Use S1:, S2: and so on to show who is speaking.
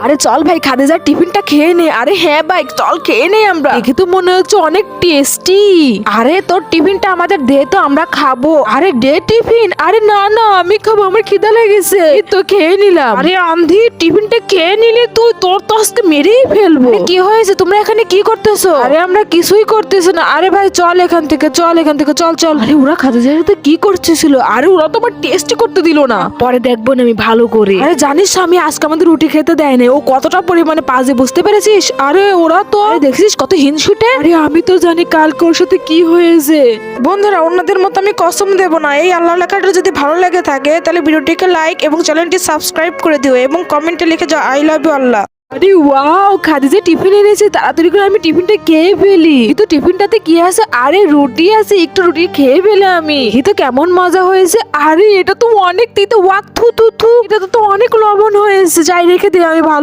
S1: আরে চল ভাই খাদিজার টিফিনটা খেয়ে নে। আরে হ্যাঁ ভাই চল খেয়ে নে, আমরা দেখে তো মনে হচ্ছে অনেক টেস্টি। আরে তোর টিফিনটা আমাদের দে তো, আমরা খাবো। আরে দে টিফিন। আরে না না আমি খাবো, আমার খিদা লেগেছে। এই তো খেয়ে নিলাম। আরে আন্ধি টিফিনটা খেয়ে নিলে তুই, তোর তো আজকে মেরেই ফেলবো। কি হয়েছে, তোমরা এখানে কি করতেছো? আরে আমরা কিছুই করতেছি না। আরে ভাই চল এখান থেকে, চল এখান থেকে, চল চল। আরে ওরা খাদিজার সাথে কি করতেছিল? আরে ওরা তো আমার টেস্ট করতে দিল না। পরে দেখবো না আমি ভালো করে। আরে জানিস আমি আজকে আমাদের রুটি খেতে দেয় না, ও কতটা পরিমাণে পাজে, বুঝতে পেরেছিস? আরে ওরা তো দেখছিস কত হিংসুটে। আরে আমি তো জানি কালকে ওর সাথে কি হয়েছে।
S2: বন্ধুরা, অন্যদের মতো আমি কসম দেব না। এই আল্লাহ লেখাটা যদি ভালো লেগে থাকে তাহলে ভিডিওটিকে লাইক এবং চ্যানেলটি সাবস্ক্রাইব করে দিও এবং কমেন্টে লিখে যাও আই লাভ ইউ আল্লাহ।
S1: আরে ওয়াও, খাদিজা টিফিন এনেছে, তাড়াতাড়ি করে আমি টিফিনটা খেয়ে ফেলি। কিন্তু টিফিনটাতে কি আছে? আরে রুটি আছে, একটু রুটি খেয়ে ফেলে আমি। এই তো কেমন মজা হয়েছে। আরে এটা তো অনেক তিতো, ওয়াক থু থু থু, এটা তো অনেক লবণ হয়েছে। যাই রেখে দিই আমি ভালো